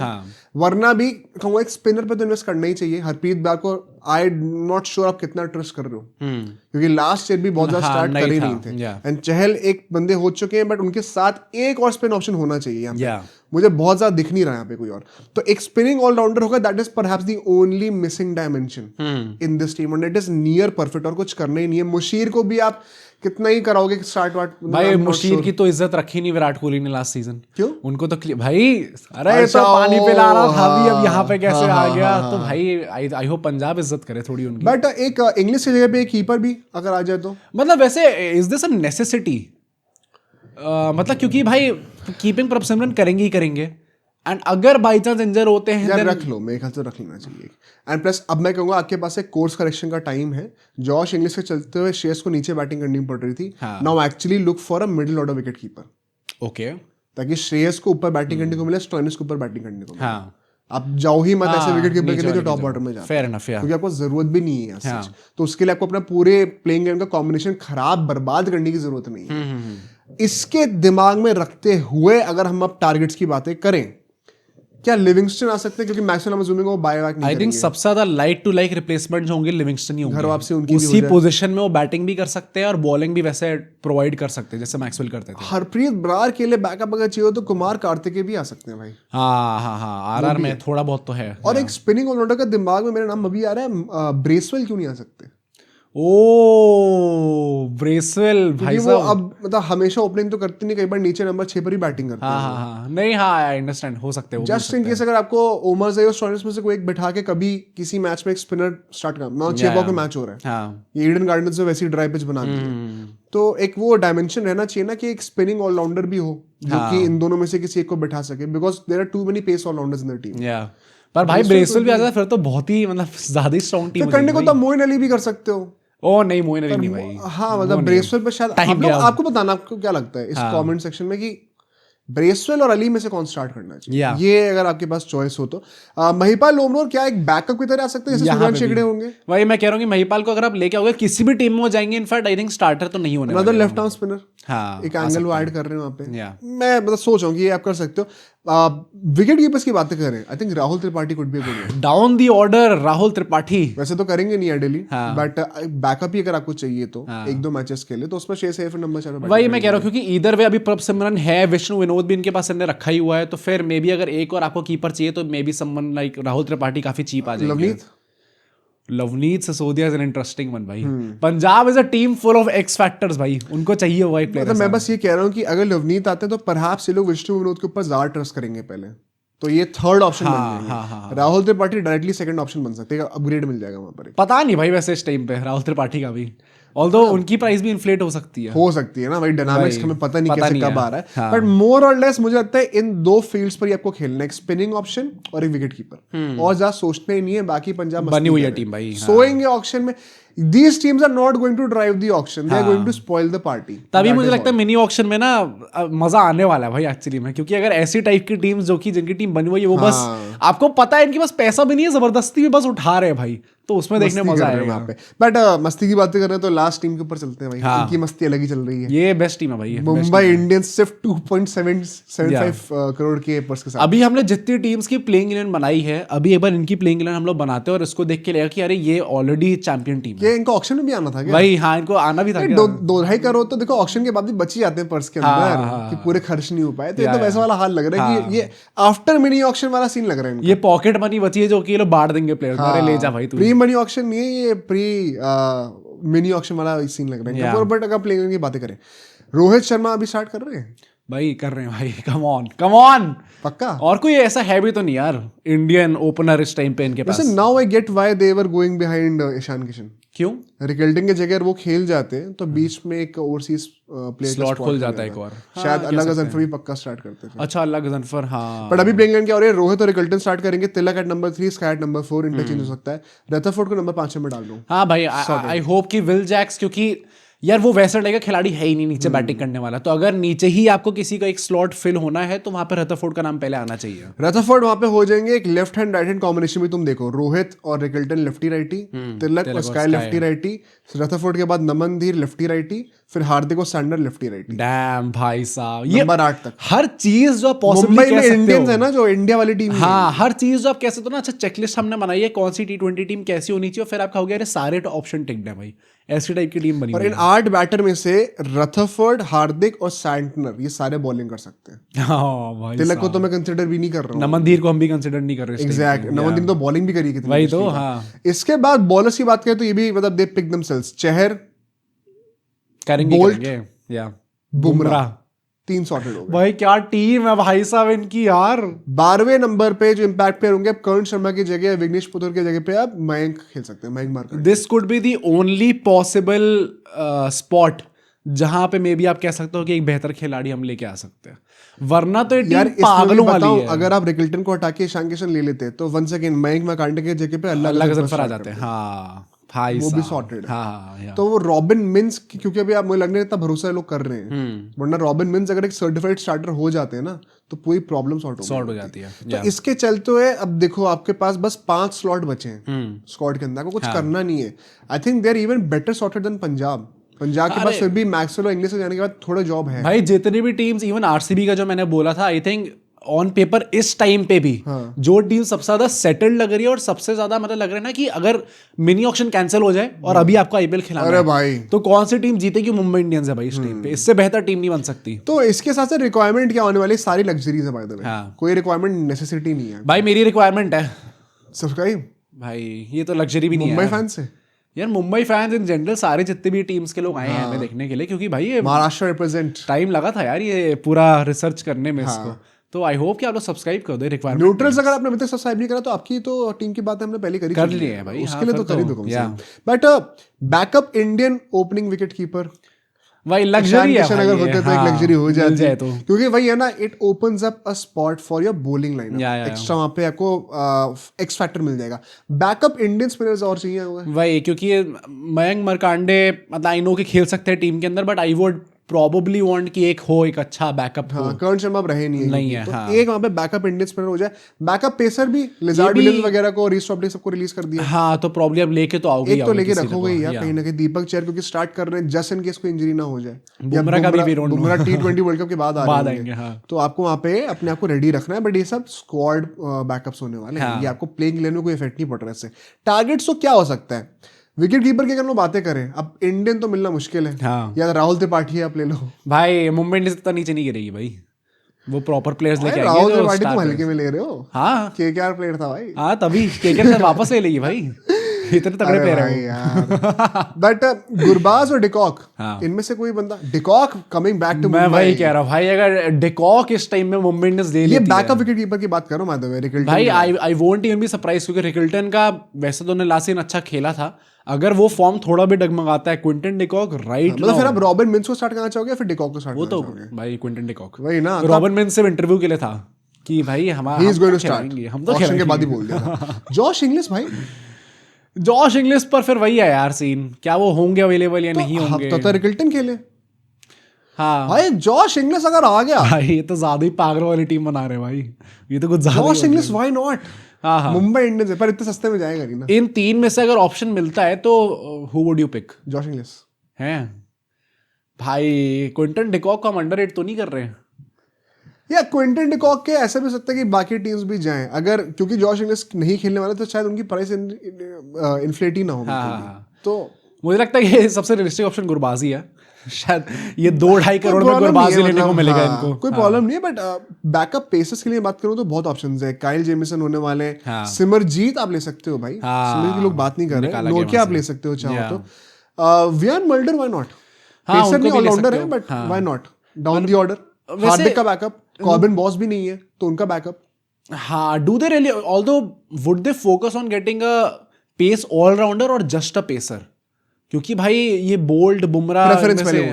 वरना भी कहूंगा एक स्पिनर पे तो इन्वेस्ट करना ही चाहिए। हरप्रीत ब्रार को आई नॉट श्योर आप कितना ट्रस्ट कर रहे हो, क्योंकि लास्ट ईयर भी बहुत ज्यादा स्टार्ट कर ही नहीं थे। एंड चहल एक बंदे हो चुके हैं, बट उनके साथ एक और स्पिन ऑप्शन होना चाहिए यहाँ पे। मुझे बहुत ज्यादा दिख नहीं रहा यहाँ पे कोई और। तो एक स्पिनिंग ऑलराउंडर होगा, that is perhaps the only missing dimension in this team, and it is near perfect. और कुछ करना ही नहीं है। मुशीर को भी आप कितना ही कराओगे स्टार्ट वाट, भाई मुशीर की तो इज्जत रखी नहीं विराट कोहली ने लास्ट सीजन। क्यों? उनको तो भाई अरे तो पानी पिला रहा था भी, अब यहाँ पे कैसे आ गया? तो भाई आई होप पंजाब इज्जत करे थोड़ी उनकी। बट एक इंग्लिश की जगह पे एक कीपर भी अगर आ जाए तो, मतलब वैसे इज दिस अ नेसेसिटी? मतलब क्योंकि भाई कीपिंग पर सिमरन करेंगे ही करेंगे, एंड अगर बाई चांस इंजर होते हैं यार रख लो, मेरे ख्याल से रख लेना चाहिए। एंड प्लस अब मैं कहूंगा आपके पास एक कोर्स करेक्शन का टाइम है। जॉश इंग्लिश के चलते हुए श्रेयस को नीचे बैटिंग करनी पड़ रही थी, now actually look for a middle order wicket keeper. Okay, ताकि श्रेयस को ऊपर बैटिंग करने को मिले, स्टोइनिस को ऊपर बैटिंग करने को मिले। आप जाओ ही मत ऐसे विकेट कीपर के लिए जो टॉप बॉटम में जाता है, फेयर इनफ, क्योंकि आपको जरूरत भी नहीं है। तो उसके लिए आपको अपना पूरे प्लेइंग गेम का कॉम्बिनेशन खराब बर्बाद करने की जरूरत नहीं है। इसके दिमाग में रखते हुए अगर हम अब टारगेट्स की बातें करें, क्या लिविंगस्टन आ सकते हैं? क्योंकि मैक्सवेल अजूमिंग वो बाय बैक नहीं आई थिंक सबसे ज्यादा लाइक टू लाइक रिप्लेसमेंट जो होंगे लिविंगस्टन ही होंगे। घर वापसी उनकी उसी पोजीशन में वो बैटिंग भी कर सकते हैं और बॉलिंग भी वैसे प्रोवाइड कर सकते हैं जैसे मैक्सवेल करते थे। हरप्रीत ब्रार के लिए बैकअप अगर चाहिए तो कुमार कार्तिकेय भी आ सकते हैं भाई। हाँ आरआर में थोड़ा बहुत तो है। और एक स्पिनिंग ऑलराउंडर का दिमाग में मेरा नाम अभी आ रहा है, ब्रेसवेल क्यों नहीं आ सकते? ब्रेसवेल भाई साहब, अब मतलब हमेशा ओपनिंग तो करते नहीं, कई बार नीचे नंबर 6 पर ही बैटिंग करते हैं। नहीं आई अंडरस्टैंड, हो सकते हैं जस्ट इन केस अगर आपको ओमरजाई और स्टोइनिस में से कोई एक बिठा के कभी किसी मैच में एक स्पिनर स्टार्ट करना, 6 बॉल का मैच हो रहा है, ये ईडन गार्डन्स में वैसी ड्राई पिच बना दी है, तो एक वो डायमेंशन रहना चाहिए ना कि एक स्पिनिंग ऑलराउंडर भी हो जो कि इन दोनों में से किसी एक को बिठा सके, because there are too many pace allrounders in the team. पर भाई ब्रेसवेल भी आ जाता फिर तो बहुत ही मतलब ज्यादा ही स्ट्रांग टीम करने को तो मोइन अली भी कर सकते हो। ओ नहीं, मोइन अली नहीं भाई। हाँ मतलब ब्रेसवेल पे शायद आपको बताना, आपको क्या लगता है इस कमेंट सेक्शन में कि ब्रेसवेल और अली में से कौन स्टार्ट करना चाहिए? ये अगर आपके पास चॉइस हो तो महिपाल लोमरोर क्या एक बैकअप की तरह आ सकते हैं जैसे सूर्यांश शेगड़े होंगे? भाई मैं कह रहा हूँ कि महिपाल को अगर आप लेके आओगे किसी भी टीम में हो जाएंगे, इनफैक्ट आई थिंक स्टार्टर तो नहीं होने वाला। लेफ्ट आर्म स्पिनर, एक एंगल वो ऐड कर रहे हैं वहाँ पे। मैं मतलब सोच रहा हूँ कि ये आप कर सकते हो। विकेट कीपर्स की बातें करें, I think Rahul Tripathi could be good down the order. Rahul Tripathi वैसे तो करेंगे नहीं आइडियली, बट बैकअप ही अगर आपको चाहिए तो एक दो मैचेस के लिए, तो उसमें 6 सेफ नंबर 4 वही मैं कह रहा हूँ, क्योंकि इधर वे अभी प्रभ सिमरन है, विष्णु विनोद भी इनके पास रखा ही हुआ है, तो फिर मे बी अगर एक और आपको कीपर चाहिए तो maybe someone like Rahul Tripathi काफी चीप आ जाएंगे। Lavneet Sisodia is an interesting one भाई। Punjab is a team full of X factors भाई, उनको चाहिए वो एक प्लेयर। मैं बस ये कह रहा हूँ कि अगर लवनीत आते हैं तो परहैप्स ये लोग विष्णु विनोद के ऊपर ज्यादा ट्रस्ट करेंगे पहले, तो ये थर्ड ऑप्शन बन जाएंगे। Rahul Tripathi directly second option बन सकते हैं, अपग्रेड मिल जाएगा वहां पर। पता नहीं भाई वैसे इस टाइम पे राहुल त्रिपाठी का भी, ऑल्दो उनकी प्राइस भी इन्फ्लेट हो सकती है ना भाई, डायनामिक्स हमें पता नहीं कैसे कब आ रहा है, बट मोर और लेस मुझे लगता है इन दो फील्ड्स पर ही आपको खेलना है, एक स्पिनिंग ऑप्शन और एक विकेट कीपर, और ज्यादा सोचना ही नहीं है। बाकी पंजाब बनी हुई है टीम भाई, सोएंगे ऑक्शन में। These teams are not going to drive the auction. They are going to spoil the party. तभी मुझे लगता है मिनी ऑक्शन में ना मजा आने वाला है भाई एक्चुअली में, क्योंकि अगर ऐसी टाइप की टीम्स जो कि जिनकी टीम बनी हुई है वो बस आपको पता है इनके पास पैसा भी नहीं है, जबरदस्ती में बस उठा रहे हैं भाई, तो उसमें देखने मजा आएगा वहाँ पे। बट मस्ती की बातें कर रहे हैं तो लास्ट टीम के ऊपर चलते हैं भाई, इनकी मस्ती अलग ही चल रही है। ये बेस्ट टीम है भाई, मुंबई इंडियंस सिर्फ 2.75 करोड़ के पर्स के साथ। अभी हमने जितनी टीम्स की प्लेइंग इलेवन बनाई है, अभी एक बार इनकी प्लेइंग इलेवन हम लोग बनाते हैं और इसको देख के लगेगा कि अरे ये ऑलरेडी चैंपियन टीम है। ये इनको ऑक्शन में भी आना था क्या? भाई हाँ, इनको आना भी था क्या? 2.5 करोड़ तो देखो ऑक्शन के बाद भी बच ही जाते हैं पर्स के अंदर, कि पूरे खर्च नहीं हो पाए। तो ये तो वैसा वाला हाल लग रहा है कि ये आफ्टर मिनी ऑक्शन वाला सीन लग रहा है। ये पॉकेट मनी बची है जो कि ये लोग बांट देंगे प्लेयर। अरे ले जा भाई तू। प्री मनी ऑक्शन नहीं है ये, प्री मिनी ऑक्शन वाला सीन लग रहा है। बट अगर प्लेयर की बातें करें, रोहित शर्मा अभी स्टार्ट कर रहे हैं भाई, कर रहे हैं भाई। कम ऑन पक्का। और कोई ऐसा है भी तो नहीं यार इंडियन ओपनर इस टाइम पे इनके पास। Now I get why they were going behind Ishan Kishan. क्यों? रिकल्टन के जगह वो खेल जाते हैं तो बीच में एक ओवरसीज प्लेयर स्लॉट खुल जाता है एक और। शायद अल्लाह गजनफर भी पक्का स्टार्ट करते थे। अच्छा, अल्लाह गजनफर, हाँ। बट अभी प्लेइंग क्या हो रही है, रोहित और रिकल्टन स्टार्ट करेंगे, Tilak at number 3, SKY at number 4, interchange हो सकता है। रदरफोर्ड को नंबर 5 में डाल दूं। हाँ भाई, आई होप कि विल जैक्स, क्योंकि यार वो वैसा टाइप का खिलाड़ी है ही नहीं नीचे बैटिंग करने वाला। तो अगर नीचे ही आपको किसी का एक स्लॉट फिल होना है तो वहां पे रदरफोर्ड का नाम पहले आना चाहिए। रदरफोर्ड वहां पे हो जाएंगे। एक left hand right hand combination में तुम देखो, रोहित और रिकल्टन लेफ्टी राइटी, तिलक और स्काई लेफ्टी राइटी, रदरफोर्ड के बाद नमन धीर लेफ्टी राइटी, फिर हार्दिक और सैंडर लेफ्टी राइटी। डैम भाई साहब, ये नंबर 8 तक हर चीज जो पॉसिबली मुंबई में इंडियंस है ना, जो इंडिया वाली टीम। हाँ, हर चीज जो आप कह सकते हो ना। अच्छा, चेकलिस्ट हमने बनाई है कौन सी T20 टीम कैसी होनी चाहिए, फिर आप कहोगे अरे सारे तो ऑप्शन टिक्ड है भाई, ऐसी टाइप की टीम बनी। और इन 8 बैटर में से रदरफोर्ड, हार्दिक और सैंटनर ये सारे बॉलिंग कर सकते हैं। हाँ भाई, तिलक को तो मैं कंसिडर भी नहीं कर रहा हूँ। नमनदीर को हम भी कंसिडर नहीं कर रहे। एग्जैक्ट, नमनदीर तो बॉलिंग भी करी कितनी वही तो। हाँ, इसके बाद बॉलर्स की बात करें तो ये भी मतलब दे पिक देमसेल्व्स। चहर करेंगे या बुमराह 3 सॉर्टेड हो गए भाई। क्या टीम है भाई साहब इनकी यार। 12वें नंबर पे जो इंपैक्ट प्लेयर होंगे, अब कर्ण शर्मा की जगह, विघ्नेश पुथुर की जगह पे अब मयंक खेल सकते हैं, Mayank Markande. This could be the only possible spot जहां पे मे बी आप कह सकते हो कि एक बेहतर खिलाड़ी हम लेके आ सकते हैं, वरना तो ये टीम पागलों वाली है। अगर आप रिकल्टन को हटा के ईशान किशन ले लेते तो वंस अगेन मयंक मार्कंडे की जगह पे अल्लाह गजनफर आ जाते हैं। हाँ भाई, वो भी सॉर्टेड है। हाँ, तो वो रॉबिन मिन्स, क्योंकि अभी आप मुझे लगने इतना भरोसा लोग कर रहे हैं, वरना रॉबिन मिन्स अगर एक सर्टिफाइड स्टार्टर हो जाते हैं ना तो पूरी प्रॉब्लम सॉर्ट हो जाती है। तो इसके चलते हुए अब देखो आपके पास बस 5 स्लॉट बचे हैं स्क्वाड के अंदर, आपको कुछ करना नहीं है। I think they are even better sorted than Punjab के पास फिर भी मैक्सवेल और इंग्लिश से जाने के बाद थोड़ा जॉब है भाई। जितनी भी टीम्स, इवन आरसीबी का जो मैंने बोला था, आई थिंक ऑन पेपर इस टाइम पे भी जो टीम सबसे ज्यादा सेटल्ड लग रही है और सबसे ज्यादा मतलब लग रहा है ना कि अगर मिनी ऑक्शन कैंसिल हो जाए और अभी आपको आईपीएल खिलाना है भाई, तो कौन सी टीम जीतेगी? मुंबई इंडियंस है भाई इस टाइम पे, इससे बेहतर टीम नहीं बन सकती। तो इसके साथ साथ रिक्वायरमेंट क्या होने वाली, सारी लग्जरीज है बाय द वे, कोई रिक्वायरमेंट नेसेसिटी नहीं है भाई। मेरी रिक्वायरमेंट है सब्सक्राइब भाई, ये तो लग्जरी भी नहीं है मुंबई फैंस से यार। मुंबई फैंस इन जनरल सारे जितने भी टीम्स के लोग आए हैं हमें देखने के लिए, क्योंकि भाई ये महाराष्ट्र रिप्रेजेंट टाइम लगा था यार ये पूरा रिसर्च करने में इसको। तो आई होप कि आप लोग सब्सक्राइब कर दो रिक्वायरमेंट। न्यूट्रल्स अगर आपने अभी तक सब्सक्राइब नहीं करा तो आपकी तो टीम की बात हमने पहले कर ली है भाई, उसके लिए तो कर ही दो कम से कम। But backup Indian opening wicket keeper भाई लग्जरी है भाई, अगर होते तो एक लग्जरी हो जाती है, तो क्योंकि वही है ना, it opens up a spot for your bowling line. Extra वहां पे आपको एक्स फैक्टर मिल जाएगा। बैकअप इंडियन स्पिनर्स और चाहिए होगा भाई, क्योंकि मयंक मार्कंडे मतलब आई नो कि खेल सकते हैं टीम के अंदर, but I would probably want कि एक हो एक अच्छा बैकअप हो। कर्ण शर्मा अब रहे नहीं है तो एक वहां पे बैकअप इंडियन स्पिनर हो जाए। बैकअप पेसर भी लिजार्ड विलियम्स वगैरह को, रीस टॉपलिंग सबको रिलीज कर दिया। हाँ, तो प्रॉब्लम अब लेके तो आओगे, एक तो लेके रखोगे यार कहीं ना कहीं। दीपक चहर क्योंकि स्टार्ट कर रहे हैं, जस्ट इन केस कोई इंजरी ना हो जाए। बुमराह का भी बुमराह T20 वर्ल्ड कप के बाद आएंगे। तो आपको वहां पे अपने आप को रेडी रखना है। बट ये सब स्क्वाड बैकअप्स होने वाले हैं, ये आपको प्लेइंग लेने में कोई इफेक्ट नहीं पड़ रहा है इससे। टारगेट्स तो क्या हो सकता है विकेट कीपर की अगर हम बातें करें, अब इंडियन तो मिलना मुश्किल है। या राहुल त्रिपाठी आप ले लो भाई, मुंबई इंडियंस इतना नीचे नहीं गिरेगी भाई, वो प्रॉपर प्लेयर्स लेके आएंगे। राहुल त्रिपाठी तुम हल्के में ले रहे हो। हाँ, केकेआर प्लेयर था भाई। हाँ, तभी केकेआर से वापस ले लेगी भाई, इतने तगड़े प्लेयर हैं। बट गुरबाज और डिकॉक, इनमें से कोई बंदा, डिकॉक कमिंग बैक टू, मैं वही कह रहा हूँ भाई, अगर डिकॉक इस टाइम में मुंबई इंडियंस ले लेती है। ये बैकअप विकेट कीपर की बात करो मैं तो भाई, I won't even be surprise, क्योंकि रिकल्टन का वैसे तो लास्ट सीजन अच्छा खेला था, अगर वो फॉर्म थोड़ा भी डगमगाता है, क्विंटन डिकॉक राइट, मतलब फिर आप रॉबिन मिन्स को स्टार्ट करना चाहोगे फिर डिकॉक को स्टार्ट करना चाहोगे? वो तो भाई क्विंटन डिकॉक, वही ना, रॉबिन मिन्स से इंटरव्यू के लिए था कि भाई हमारा हम तो ऑक्शन के बाद ही बोल दिया। जॉश इंग्लिश भाई, जॉश इंग्लिश पर फिर वही है यार सीन, क्या वो होंगे अवेलेबल या नहीं होंगे? तो रिकल्टन खेले। हाँ भाई, जॉश इंग्लिश अगर आ गया भाई, ये तो ज्यादा ही पागलों वाली टीम बना रहे भाई, ये तो कुछ ज्यादा। Josh Inglis why not? हाँ, मुंबई इंडियंस है पर इतने सस्ते में जाएगा नहीं ना। इन 3 में से अगर ऑप्शन मिलता है तो who would you pick? Josh Inglis है भाई। क्विंटन डिकॉक को हम अंडररेट तो नहीं कर रहे हैं या क्विंटन डिकॉक के ऐसा भी हो सकता है कि बाकी टीम्स भी जाएं, अगर क्योंकि जॉश इंग्लिश नहीं खेलने वाले तो शायद उनकी प्राइस इन्फ्लेट ही ना हो। हाँ, तो मुझे लगता है ये सबसे रियलिस्टिक ऑप्शन गुरबाजी है शायद, ये 2-2.5 करोड़ में गुरबाजी लेने को मिलेगा इनको। कोई प्रॉब्लम नहीं है, बट बैकअप पेसर्स के लिए बात करूं तो बहुत ऑप्शंस है। काइल जेमिसन होने वाले, सिमरजीत आप ले सकते हो भाई, सिमर की लोग बात नहीं कर रहे, नोकिया आप ले सकते हो चाहो तो, Wiaan Mulder why not, pacer नहीं ऑलराउंडर है but why not down the order. Hardik का बैकअप, कॉर्बिन बॉस भी नहीं है तो उनका बैकअप। हाँ, do they really, although would they focus on getting a pace allrounder और जस्ट अ पेसर? क्योंकि भाई ये बोल्ड बुमराह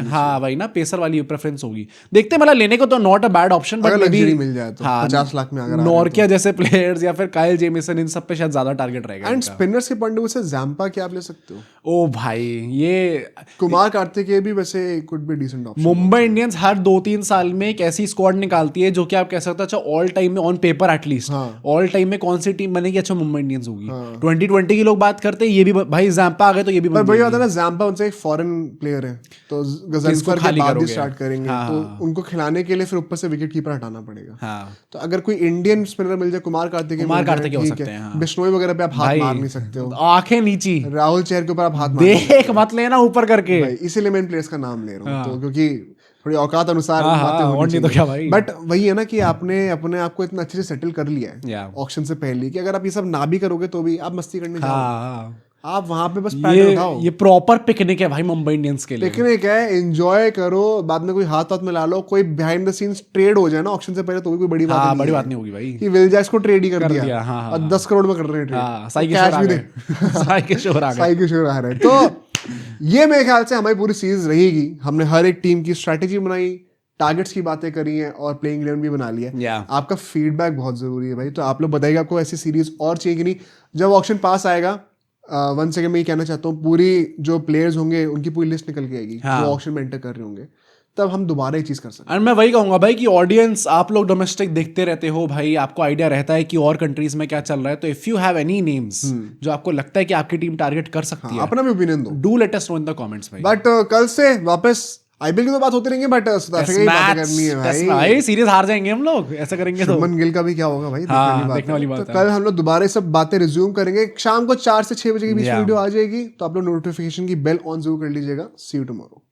हाँ भाई ना, पेसर वाली प्रेफरेंस होगी। देखते मतलब लेने को तो not a bad option, but maybe मिल जाए तो 50 लाख में अगर नॉर्किया जैसे प्लेयर्स या फिर काइल जेमिसन, इन सब पे शायद ज्यादा टारगेट रहेगा। एंड स्पिनर्स के पॉइंट ऑफ व्यू से जैम्पा क्या आप ले सकते हो? ओ भाई, ये कुमार कार्तिकेय भी वैसे could be decent option. Mumbai Indians हर 2-3 साल में एक ऐसी स्क्वाड निकालती है जो कि आप कह सकते हो अच्छा ऑल टाइम में, on paper at least all time में कौन सी टीम बनेगी, अच्छा मुंबई इंडियंस होगी। 2020 की लोग बात करते हैं, ये भी भाई जैम्पा आ गए तो ये भी भाई आता ना, जैम्पा उनसे एक फॉरेन प्लेयर है तो गजनफर के बाद ही स्टार्ट करेंगे, तो उनको खिलाने के लिए फिर ऊपर से विकेट कीपर हटाना पड़ेगा। तो अगर कोई इंडियन स्पिनर मिल जाए, कुमार कार्तिकेय हो सकते हैं, बिश्नोई वगैरह पे आप हाथ मार नहीं सकते हो, आंखें नीची, राहुल चेहर के ऊपर आप हाथ देख मत लेना ऊपर करके, इसीलिए मैं इन प्लेयर्स का नाम ले रहा हूँ, तो क्योंकि थोड़ी औकात अनुसार बातें होनी चाहिए। तो क्या भाई, बट वही है ना कि आपने अपने आप को इतना अच्छे से सेटल कर लिया है ऑक्शन से पहले कि अगर आप ये सब ना भी करोगे तो भी आप मस्ती करने जाओ, आप वहां पे बस पैडल उठाओ। ये प्रॉपर पिकनिक है भाई मुंबई इंडियंस के लिए, पिकनिक है, एंजॉय करो, बाद में कोई हाथ मिला लो, कोई बिहाइंड द सीन्स ट्रेड हो जाए ना ऑक्शन से पहले तो भी कोई बड़ी बात नहीं होगी भाई कि विलजैक्स को ट्रेड ही कर दिया और 10 करोड़ में कर रहे हैं ट्रेड, कैश भी दे, साई के शोर आ रहे हैं। तो ये मेरे ख्याल से हमारी पूरी सीरीज रहेगी। हमने हर एक टीम की स्ट्रैटेजी बनाई, टारगेट्स की बातें करी हैं और प्लेइंग 11 भी बना लिया। आपका फीडबैक बहुत जरूरी है भाई, तो आप लोग बताइएगा आपको ऐसी सीरीज और चाहिए कि नहीं। जब ऑक्शन पास आएगा, वन सेकंड में ये कहना चाहता हूँ, पूरी जो प्लेयर्स होंगे उनकी पूरी लिस्ट निकल के आएगी जो ऑक्शन में एंटर कर रहे होंगे, तब हम दोबारा ये चीज कर सकते हैं। और मैं वही कहूंगा भाई कि ऑडियंस, आप लोग डोमेस्टिक देखते रहते हो भाई, आपको आइडिया रहता है कि और कंट्रीज में क्या चल रहा है, तो if you have any names जो आपको लगता है कि आपकी टीम टारगेट कर सकती है, अपना भी ओपिनियन दो, do let us know in the comments भाई। बट कल से वापस आईपीएल की तो बात होती रहेंगी, बट साउथ अफ्रीका की बात करनी है भाई, सीरीज हार जाएंगे हम लोग ऐसा करेंगे तो। शुभमन गिल का भी क्या होगा भाई, देखने वाली बात है। तो कल हम लोग दोबारा सब बातें रिज्यूम करेंगे, शाम को 4 से 6 बजे के बीच वीडियो आ जाएगी, तो आप लोग नोटिफिकेशन की बेल ऑन जरूर कर लीजिएगा। सी यू टुमारो।